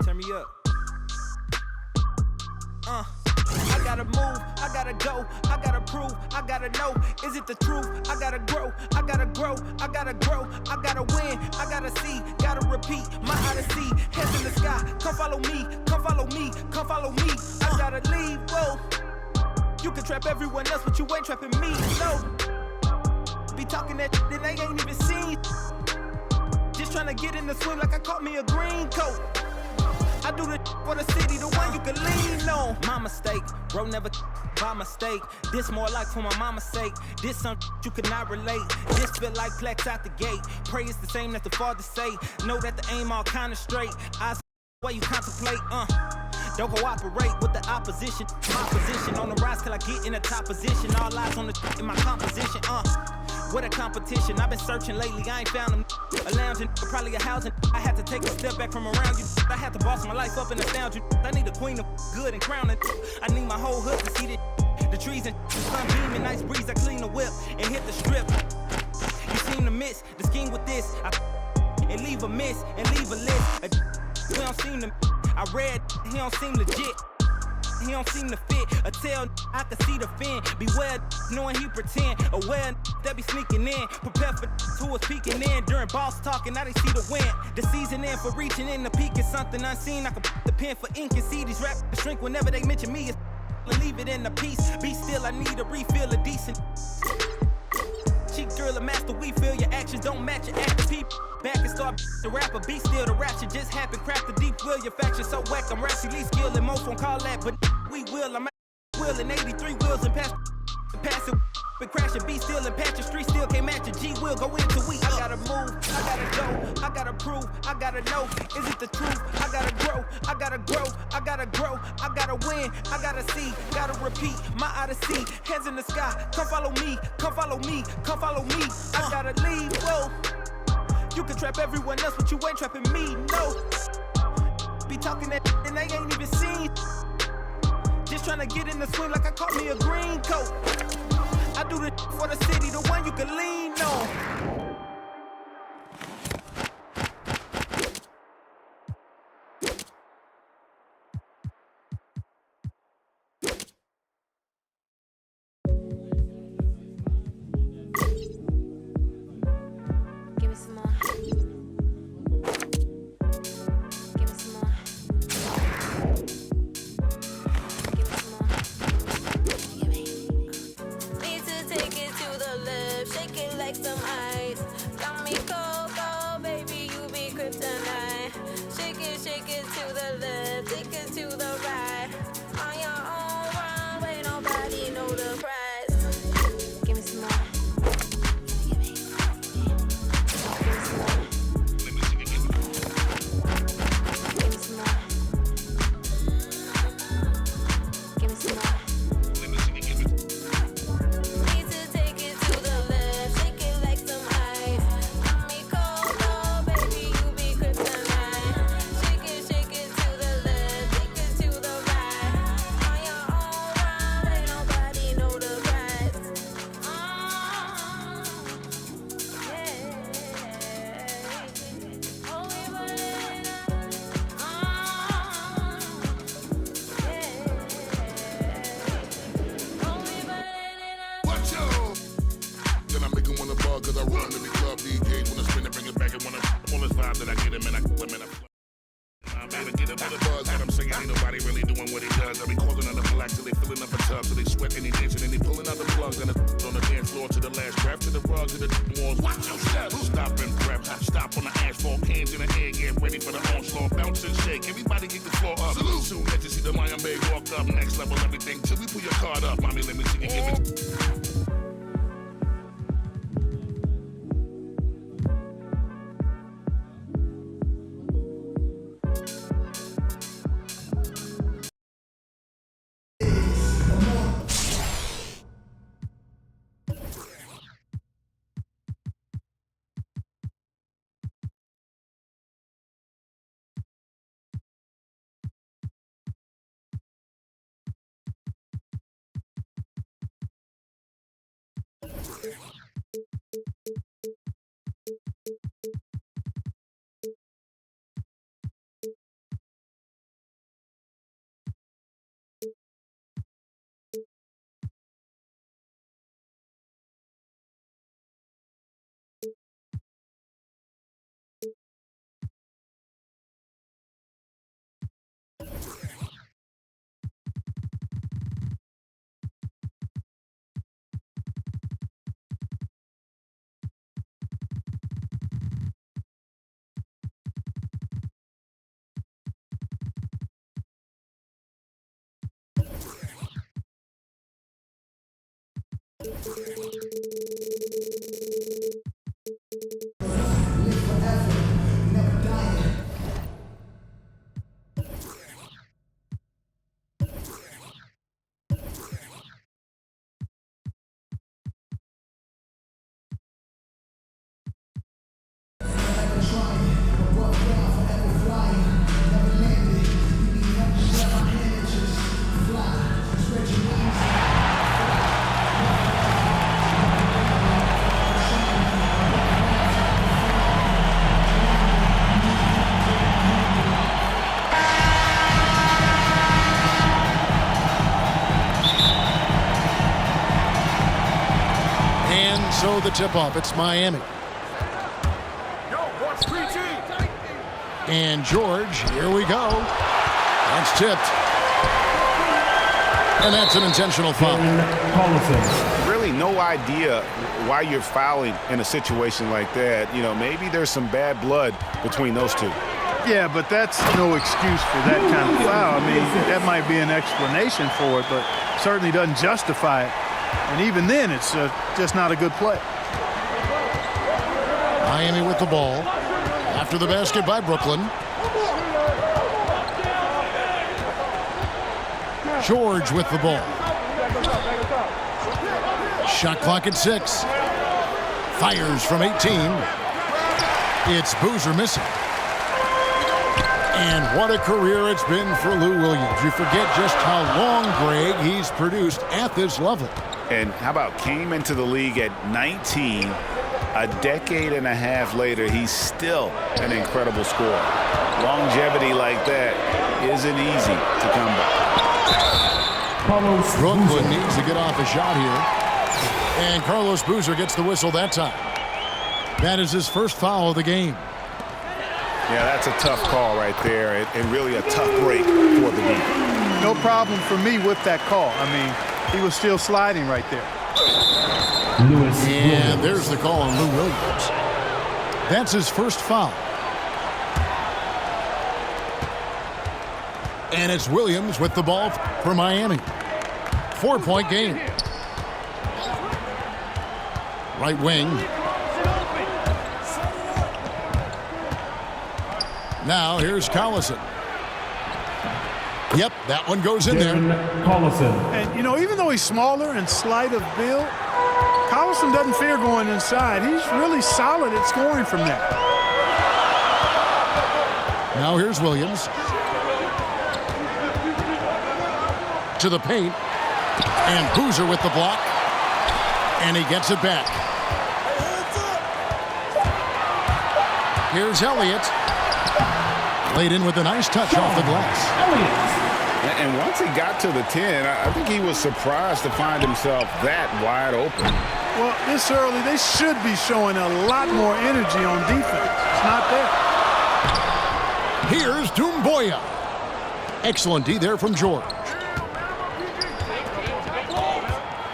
Turn me up. I gotta move, I gotta go, I gotta prove, I gotta know, is it the truth? I gotta grow, I gotta grow, I gotta grow, I gotta win, I gotta see, gotta repeat, my odyssey, heads in the sky, come follow me, come follow me, come follow me, I gotta leave, whoa. You can trap everyone else, but you ain't trapping me, no. Be talking that shit they ain't even seen. Just tryna get in the swim like I caught me a green coat. I do the for the city, the one you can lean on. My mistake, bro, never by mistake. This more like for my mama's sake. This something you could not relate. This feel like flex out the gate. Pray it's the same that the father say. Know that the aim all kinda straight. I why you contemplate, Don't cooperate with the opposition. My position on the rise till I get in the top position. All eyes on the in my composition, What a competition, I've been searching lately, I ain't found them. A lounging, probably a housing. I had to take a step back from around you. I had to boss my life up and astound you. I need a queen of good and crowning. I need my whole hood to see the trees and sunbeaming, nice breeze. I clean the whip and hit the strip. You seem to miss the scheme with this. And leave a miss and leave a list. We don't seem to. I read, he don't seem legit. He don't seem to fit. A tail, I can see the fin. Beware, knowing he pretend. Aware, that be sneaking in. Prepare for who was peeking in. During boss talking, now they see the win. The season in for reaching in the peak is something unseen. I can put the pen for ink and see these rappers shrink whenever they mention me. Leave it in the piece. Be still, I need a refill of decent. Cheek drill, a master, we feel your actions don't match your active people. Back and start the rapper, be still, the rap shit just happened. Craft the deep will, your faction so whack. I'm rationally skilled and most won't call that, but we will. I'm wheeling 83 wheels and pass it. Been crashing, be still and patch your street still can't match a G will go into we. I gotta move, I gotta go, I gotta prove, I gotta know, is it the truth? I gotta grow, I gotta grow, I gotta grow, I gotta win, I gotta see, gotta repeat, my odyssey, hands in the sky, come follow me, come follow me, come follow me, I gotta leave, whoa. You can trap everyone else, but you ain't trapping me, no. Be talking that and they ain't even seen. Just tryna get in the swing like I caught me a green coat. I do the for the city, the one you can lean on. Some ice. thugs and the on the dance floor to the last breath, to the rug, to the walls. Watch your steps. Stop and prep. Stop on the asphalt, hands in the air, get ready for the onslaught. Bounce and shake, everybody get the floor up. Salute. Soon as you see the Lion Bay walk up, next level everything till we pull your card up. Mommy, let me see you give it. So the tip-off, it's Miami. And George, here we go. That's tipped. And that's an intentional foul. Really no idea why you're fouling in a situation like that. You know, maybe there's some bad blood between those two. Yeah, but that's no excuse for that kind of foul. I mean, that might be an explanation for it, but certainly doesn't justify it. And even then, it's just not a good play. Miami with the ball. After the basket by Brooklyn. George with the ball. Shot clock at 6. Fires from 18. It's Boozer missing. And what a career it's been for Lou Williams. You forget just how long, Greg, he's produced at this level. And how about came into the league at 19, a decade and a half later, he's still an incredible scorer. Longevity like that isn't easy to come by. Brooklyn needs to get off a shot here. And Carlos Boozer gets the whistle that time. That is his first foul of the game. Yeah, that's a tough call right there, and really a tough break for the game. No problem for me with that call. I mean, he was still sliding right there. And there's the call on Lou Williams. That's his first foul. And it's Williams with the ball for Miami. 4-point game. Right wing. Now here's Collison. Yep, that one goes in there. And, you know, even though he's smaller and slight of build, Collison doesn't fear going inside. He's really solid at scoring from there. Now here's Williams. To the paint. And Boozer with the block. And he gets it back. Here's Elliott. Laid in with a nice touch off the glass. And once he got to the 10, I think he was surprised to find himself that wide open. Well, this early, they should be showing a lot more energy on defense. It's not there. Here's Doumbouya. Excellent D there from George.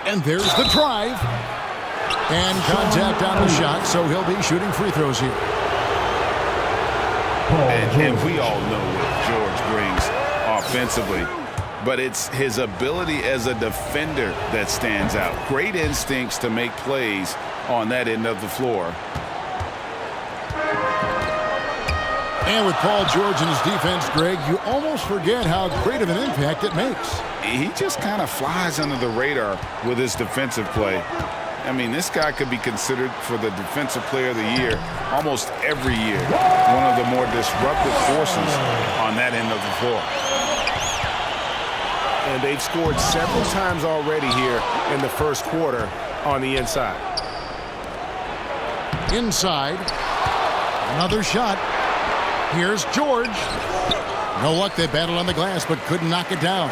And And there's the drive. And contact on the shot, so he'll be shooting free throws here. And we all know what George brings offensively, but it's his ability as a defender that stands out. Great instincts to make plays on that end of the floor. And with Paul George in his defense, Greg, you almost forget how great of an impact it makes. He just kind of flies under the radar with his defensive play. I mean, this guy could be considered for the Defensive Player of the Year almost every year. One of the more disruptive forces on that end of the floor. And they've scored several times already here in the first quarter on the inside. Inside. Another shot. Here's George. No luck. They battled on the glass, but couldn't knock it down.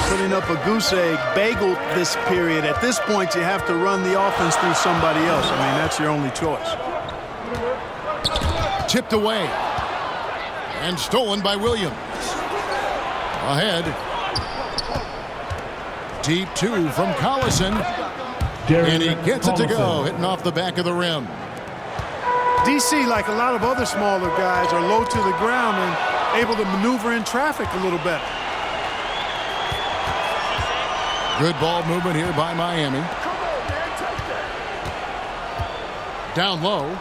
Putting up a goose egg, bagel this period. At this point, you have to run the offense through somebody else. I mean, that's your only choice. Tipped away. And stolen by Williams. Ahead. Deep two from Collison. And he gets it to go, hitting off the back of the rim. DC, like a lot of other smaller guys, are low to the ground and able to maneuver in traffic a little better. Good ball movement here by Miami. Down low.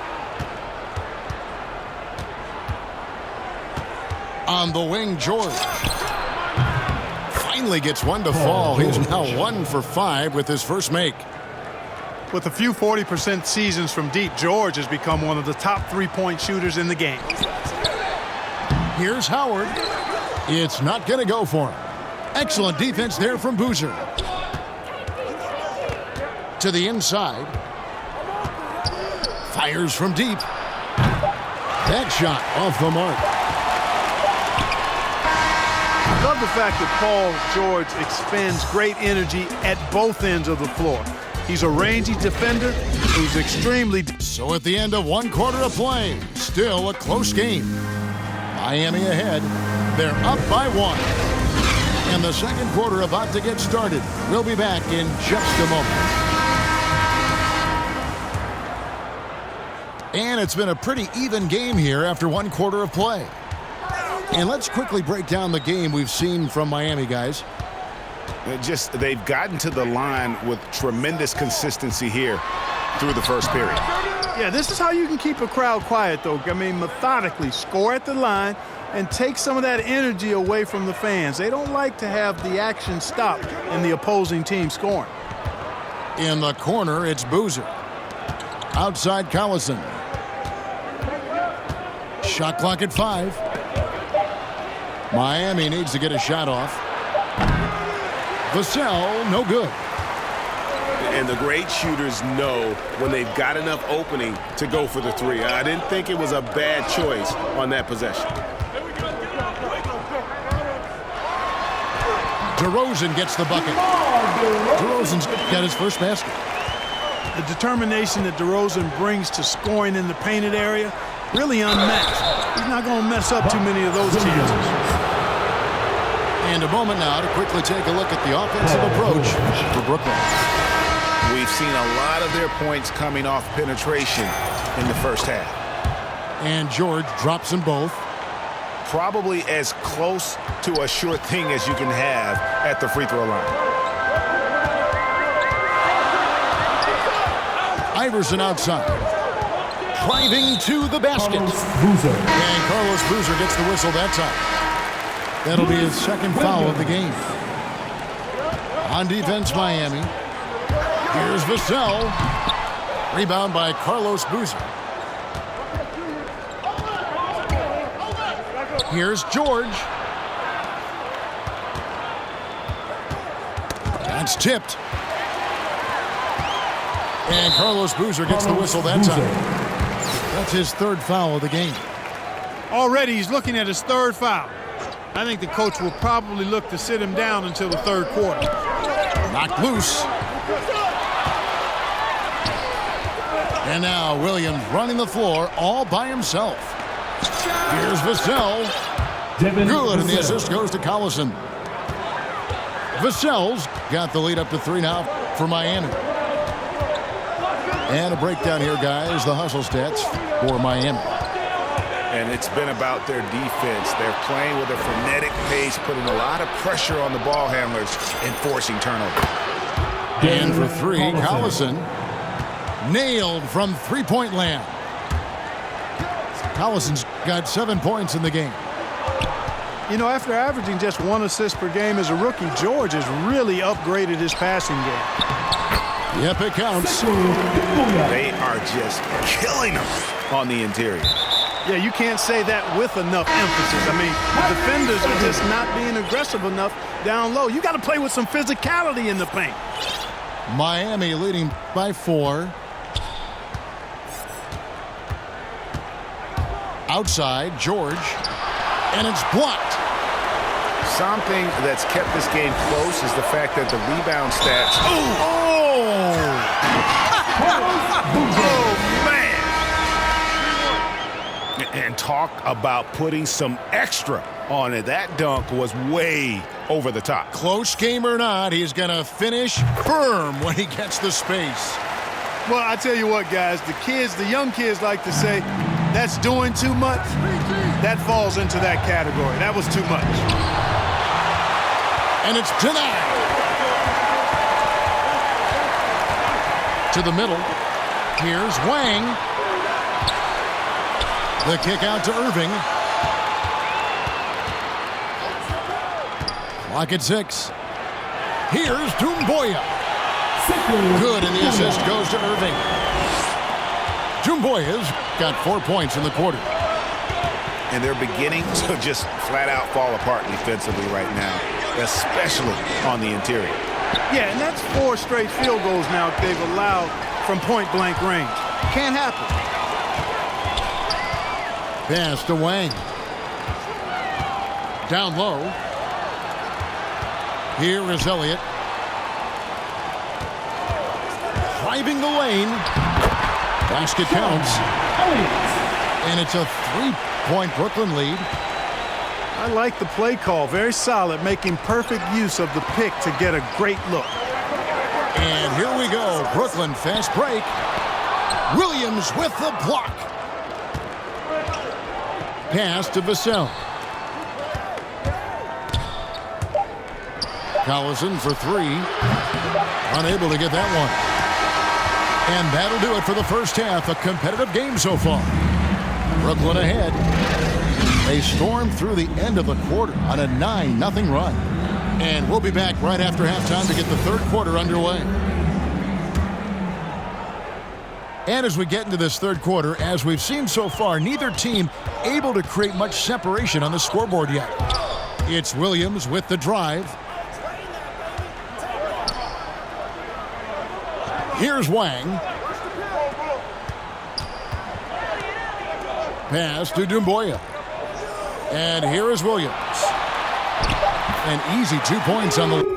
On the wing, George. Finally gets one to fall. He's now 1 for 5 with his first make. With a few 40% seasons from deep, George has become one of the top three-point shooters in the game. Here's Howard. It's not going to go for him. Excellent defense there from Boozer. To the inside. Fires from deep. That shot off the mark. I love the fact that Paul George expends great energy at both ends of the floor. He's a rangy defender who's extremely... So at the end of 1 quarter of play, still a close game. Miami ahead. They're up by 1. And the second quarter about to get started. We'll be back in just a moment. And it's been a pretty even game here after 1 quarter of play. And let's quickly break down the game we've seen from Miami, guys. They've gotten to the line with tremendous consistency here through the first period. Yeah, this is how you can keep a crowd quiet, though. I mean, methodically score at the line and take some of that energy away from the fans. They don't like to have the action stop in the opposing team scoring. In the corner, it's Boozer. Outside Collison. Shot clock at 5. Miami needs to get a shot off. Vassell, no good. And the great shooters know when they've got enough opening to go for the three. I didn't think it was a bad choice on that possession. DeRozan gets the bucket. DeRozan's got his first basket. The determination that DeRozan brings to scoring in the painted area, really unmatched. He's not going to mess up too many of those chances. And a moment now to quickly take a look at the offensive approach for Brooklyn. We've seen a lot of their points coming off penetration in the first half. And George drops them both. Probably as close to a sure thing as you can have at the free throw line. Iverson outside. Driving to the basket. And Carlos Boozer gets the whistle that time. That'll be his second foul of the game. On defense, Miami. Here's Vassell. Rebound by Carlos Boozer. Here's George. That's tipped. And Carlos Boozer gets the whistle that time. That's his third foul of the game. Already he's looking at his third foul. I think the coach will probably look to sit him down until the third quarter. Knocked loose. And now Williams running the floor all by himself. Here's Vassell. Good, and the assist goes to Collison. Vassell's got the lead up to 3 now for Miami. And a breakdown here, guys. The hustle stats for Miami. And it's been about their defense. They're playing with a frenetic pace, putting a lot of pressure on the ball handlers and forcing turnovers. And for 3, Collison nailed from three-point land. Collison's got 7 points in the game. You know, after averaging just 1 assist per game as a rookie, George has really upgraded his passing game. Yep, it counts. They are just killing them on the interior. Yeah, you can't say that with enough emphasis. I mean, the defenders are just not being aggressive enough down low. You got to play with some physicality in the paint. Miami leading by 4. Outside, George. And it's blocked. Something that's kept this game close is the fact that the rebound stats. Oh, man. And talk about putting some extra on it. That dunk was way over the top. Close game or not, he's going to finish firm when he gets the space. Well, I tell you what, guys, the young kids like to say, that's doing too much. That falls into that category. That was too much. And it's denied. To the middle. Here's Wang. The kick out to Irving. Clock at 6. Here's Doumbouya. Good, and the assist goes to Irving. Doumbouya's got 4 points in the quarter. And they're beginning to just flat out fall apart defensively right now, especially on the interior. Yeah, and that's 4 straight field goals now they've allowed from point-blank range. Can't happen. Pass to Wang. Down low. Here is Elliott. Driving the lane. Basket counts. And it's a 3-point Brooklyn lead. I like the play call. Very solid, making perfect use of the pick to get a great look. And here we go. Brooklyn fast break. Williams with the block. Pass to Vassell. Collison for 3. Unable to get that one. And that'll do it for the first half. A competitive game so far. Brooklyn ahead. They stormed through the end of the quarter on a 9-0 run. And we'll be back right after halftime to get the third quarter underway. And as we get into this third quarter, as we've seen so far, neither team able to create much separation on the scoreboard yet. It's Williams with the drive. Here's Wang. Pass to Doumbouya. And here is Williams. An easy 2 points on the...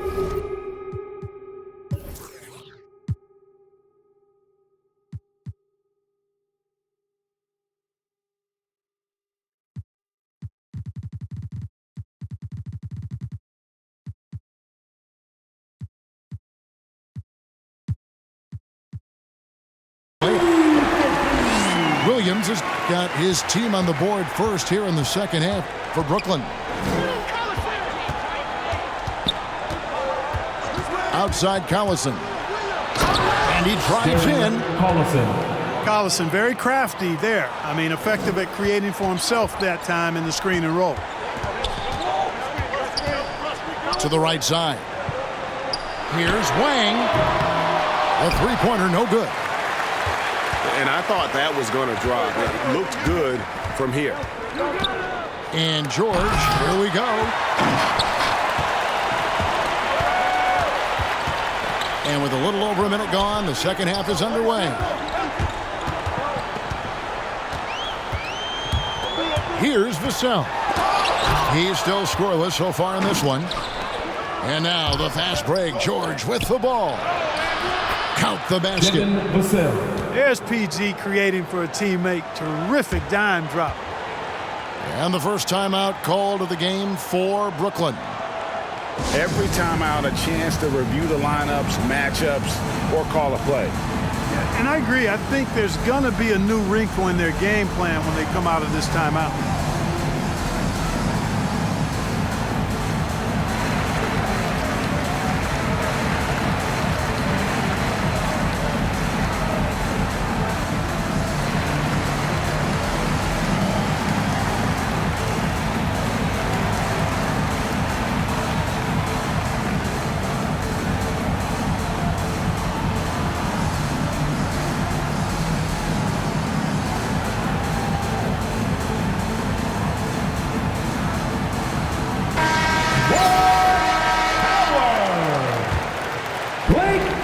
Williams has got his team on the board first here in the second half for Brooklyn. Outside Collison. And he drives in. Collison, very crafty there. I mean, effective at creating for himself that time in the screen and roll. To the right side. Here's Wang. A three-pointer, no good. And I thought that was going to drop. It looked good from here. And George, here we go. And with a little over a minute gone, the second half is underway. Here's Vassell. He's still scoreless so far in this one. And now the fast break. George with the ball. Count the basket. There's PG creating for a teammate. Terrific dime drop. And the first timeout called of the game for Brooklyn. Every time out, a chance to review the lineups, matchups, or call a play. And I agree. I think there's going to be a new wrinkle in their game plan when they come out of this timeout.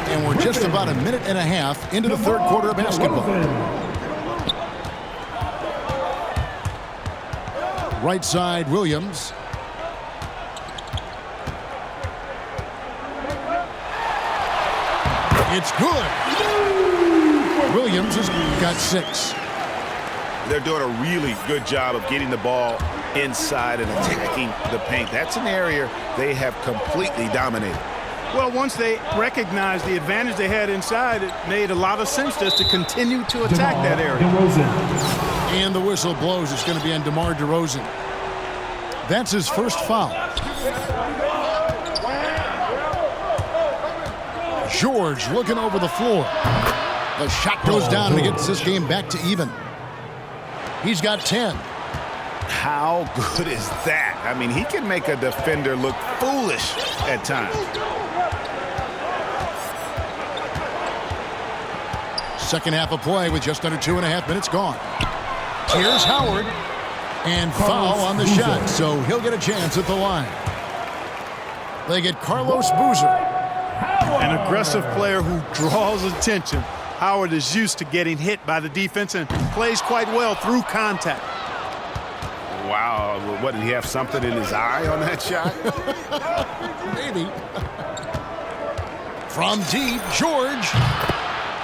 And we're just about a minute and a half into the third quarter of basketball. Right side, Williams. It's good. Williams has got 6. They're doing a really good job of getting the ball inside and attacking the paint. That's an area they have completely dominated. Well, once they recognized the advantage they had inside, it made a lot of sense just to continue to attack that area. And the whistle blows. It's going to be on DeMar DeRozan. That's his first foul. George looking over the floor. The shot goes down and he gets this game back to even. He's got 10. How good is that? I mean, he can make a defender look foolish at times. Second half of play with just under 2.5 minutes gone. Here's Howard. And foul on the shot, so he'll get a chance at the line. They get Carlos Boozer. An aggressive player who draws attention. Howard is used to getting hit by the defense and plays quite well through contact. Wow, what, did he have something in his eye on that shot? Maybe. From deep, George.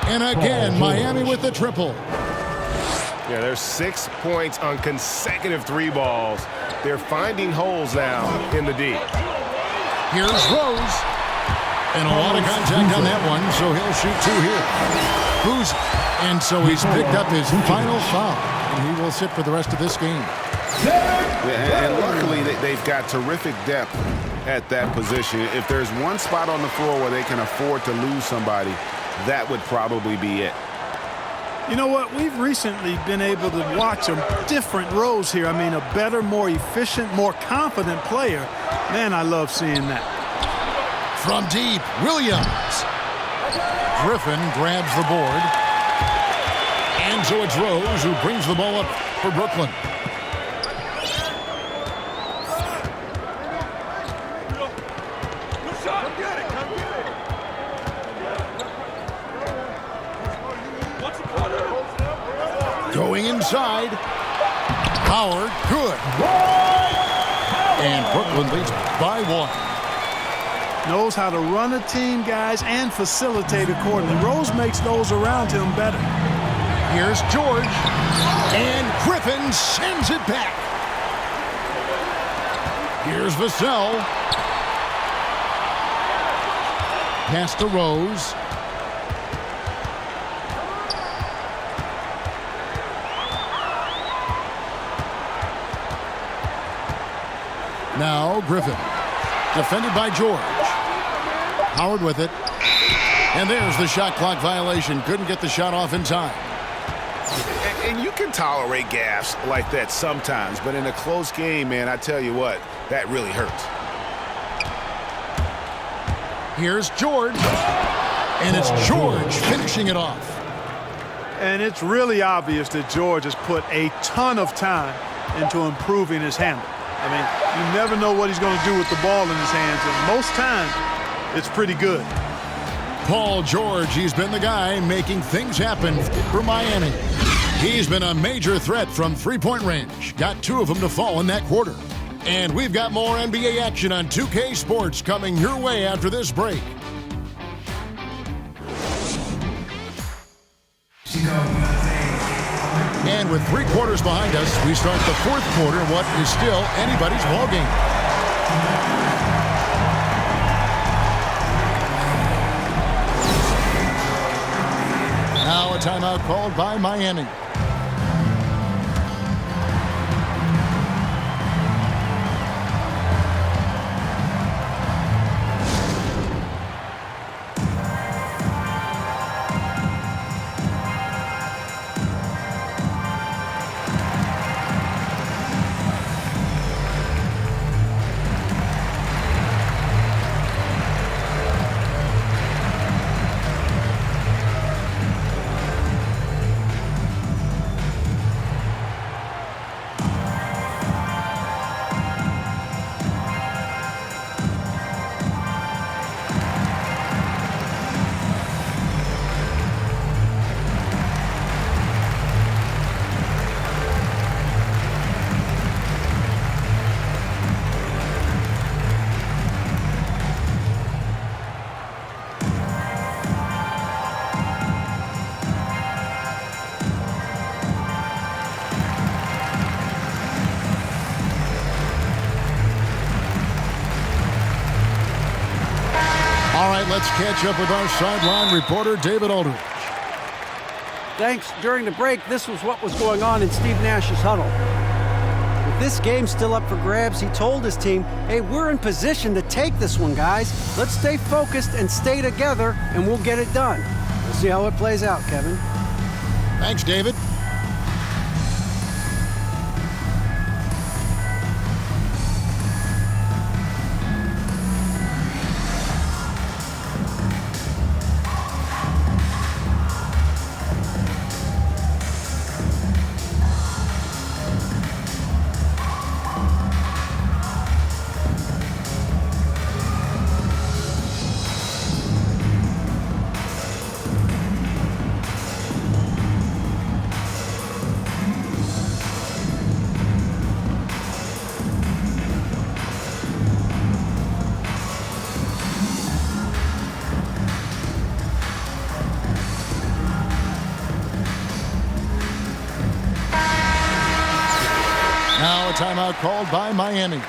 And again, Miami with the triple. Yeah, there's 6 points on consecutive 3 balls. They're finding holes now in the D. Here's Rose. And a lot of contact on that one, so he'll shoot 2 here. Boozer. And so he's picked up his final foul. And he will sit for the rest of this game. And luckily, they've got terrific depth at that position. If there's one spot on the floor where they can afford to lose somebody, that would probably be it. You know what? We've recently been able to watch a different Rose here. I mean, a better, more efficient, more confident player. Man, I love seeing that. From deep, Williams. Griffin grabs the board. And so it's Rose who brings the ball up for Brooklyn. Going inside. Howard, good. And Brooklyn leads by 1. Knows how to run a team, guys, and facilitate accordingly. Rose makes those around him better. Here's George. And Griffin sends it back. Here's Vassell. Pass to Rose. Now Griffin, defended by George. Howard with it. And there's the shot clock violation. Couldn't get the shot off in time. And you can tolerate gaffes like that sometimes, but in a close game, man, I tell you what, that really hurts. Here's George. And it's George finishing it off. And it's really obvious that George has put a ton of time into improving his handle. I mean, you never know what he's going to do with the ball in his hands, and most times, it's pretty good. Paul George, he's been the guy making things happen for Miami. He's been a major threat from three-point range. Got 2 of them to fall in that quarter. And we've got more NBA action on 2K Sports coming your way after this break. And with 3 quarters behind us, we start the 4th quarter in what is still anybody's ball game. timeout called by Miami. Let's catch up with our sideline reporter, David Aldridge. Thanks. During the break, this was what was going on in Steve Nash's huddle. With this game still up for grabs, he told his team, hey, we're in position to take this one, guys. Let's stay focused and stay together, and we'll get it done. We'll see how it plays out, Kevin. Thanks, David. Now a timeout called by Miami.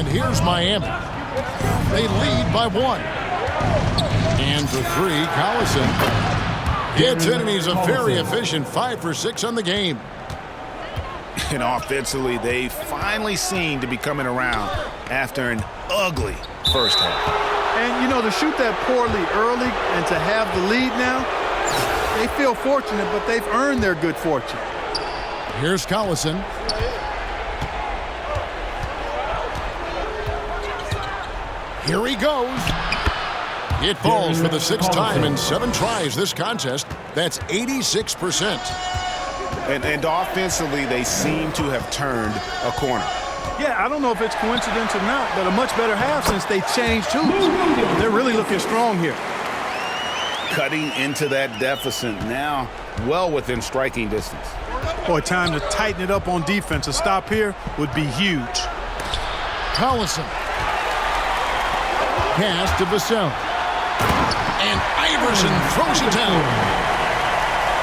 Here's Miami. They lead by 1. And for 3, Collison gets in, and he's a very efficient 5 for 6 on the game. And offensively, they finally seem to be coming around after an ugly first half. And, you know, to shoot that poorly early and to have the lead now, they feel fortunate, but they've earned their good fortune. Here's Collison. Here he goes. It falls for the 6th time in 7 tries this contest. That's 86%. And offensively, they seem to have turned a corner. Yeah, I don't know if it's coincidence or not, but a much better half since they changed hoops. They're really looking strong here. Cutting into that deficit now, well within striking distance. Boy, time to tighten it up on defense. A stop here would be huge. Collison. Pass to Vassell. And Iverson throws it down.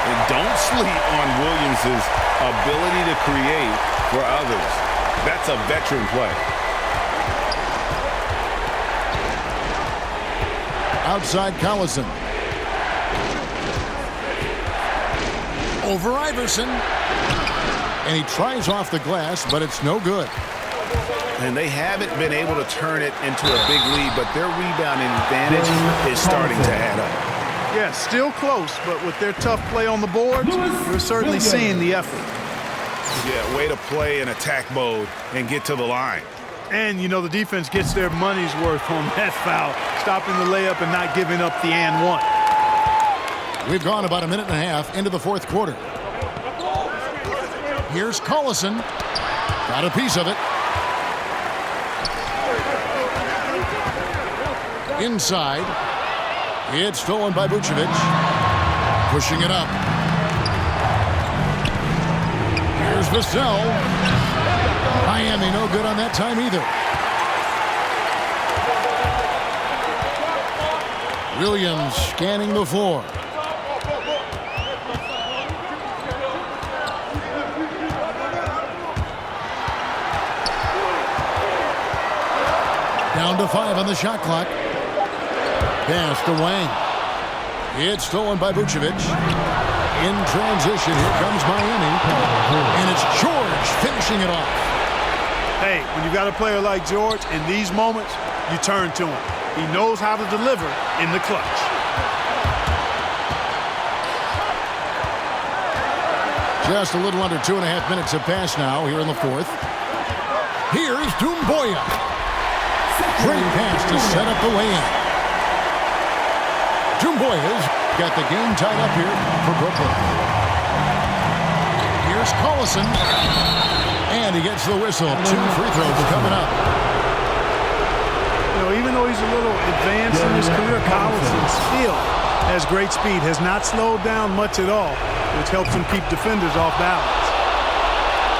And don't sleep on Williams' ability to create for others. That's a veteran play. Outside Collison. Over Iverson. And he tries off the glass, but it's no good. And they haven't been able to turn it into a big lead, but their rebounding advantage is starting to add up. Yeah, still close, but with their tough play on the board, you're certainly seeing the effort. Yeah, way to play in attack mode and get to the line. And, you know, the defense gets their money's worth on that foul, stopping the layup and not giving up the and one. We've gone about a minute and a half into the fourth quarter. Here's Collison. Got a piece of it. Inside. It's stolen by Vucevic. Pushing it up. Here's Vassell. Miami no good on that time either. Williams scanning the floor. Down to 5 on the shot clock. Pass to Wang. It's stolen by Vucevic. In transition, here comes Miami. And it's George finishing it off. Hey, when you've got a player like George, in these moments, you turn to him. He knows how to deliver in the clutch. Just a little under 2.5 minutes have passed now here in the fourth. Here's Doumbouya. Great pass to set up the lay-in. Doumbouya's got the game tied up here for Brooklyn. Here's Collison. And he gets the whistle. 2 free throws coming up. You know, even though he's a little advanced in his career, Collison still has great speed, has not slowed down much at all, which helps him keep defenders off balance.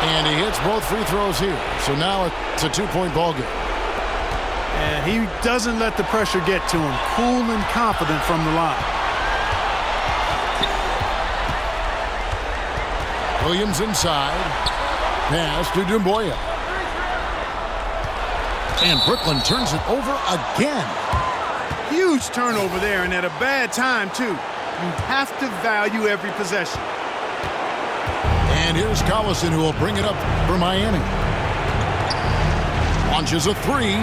And he hits both free throws here. So now it's a 2-point ball game. And he doesn't let the pressure get to him. Cool and confident from the line. Williams inside. Pass to Doumbouya. And Brooklyn turns it over again. Huge turnover there, and at a bad time, too. You have to value every possession. And here's Collison, who will bring it up for Miami. Launches a 3.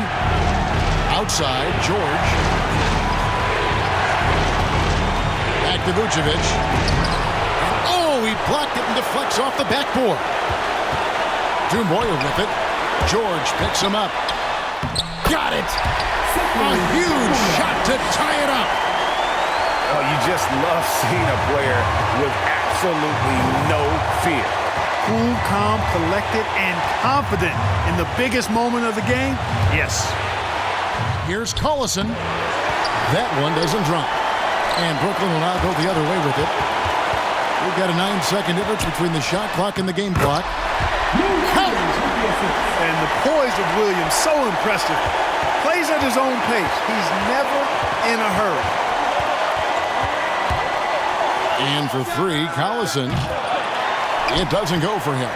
Outside, George. Back to Vucevic. Oh, he blocked it and deflects off the backboard. Doumbouya with it. George picks him up. Got it. A huge shot to tie it up. Oh, you just love seeing a player with absolutely no fear. Cool, calm, collected, and confident in the biggest moment of the game? Yes. Here's Collison. That one doesn't drop. And Brooklyn will now go the other way with it. We've got a 9-second difference between the shot clock and the game clock. And the poise of Williams, so impressive. Plays at his own pace. He's never in a hurry. And for 3, Collison. It doesn't go for him.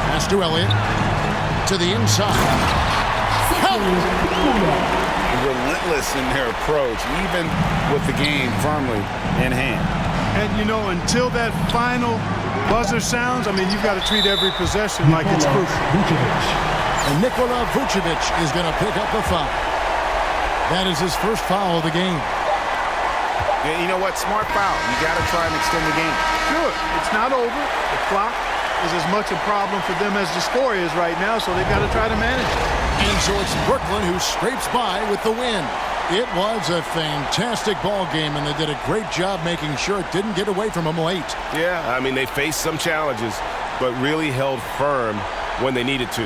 Pass to Elliott. To the inside. Relentless in their approach, even with the game firmly in hand. And, you know, until that final buzzer sounds, I mean, you've got to treat every possession like it's crucial. And Nikola Vucevic is going to pick up the foul. That is his first foul of the game. Yeah, you know what? Smart foul. You got to try and extend the game. Sure, it's not over. The clock is as much a problem for them as the score is right now, so they've got to try to manage it. And so it's Brooklyn who scrapes by with the win. It was a fantastic ball game, and they did a great job making sure it didn't get away from them late. Yeah, I mean, they faced some challenges, but really held firm when they needed to.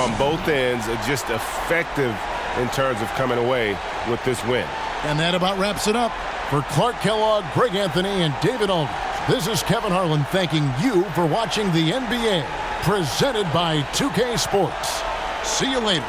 On both ends, just effective in terms of coming away with this win. And that about wraps it up. For Clark Kellogg, Greg Anthony, and David Aldridge, this is Kevin Harlan thanking you for watching the NBA, presented by 2K Sports. See you later.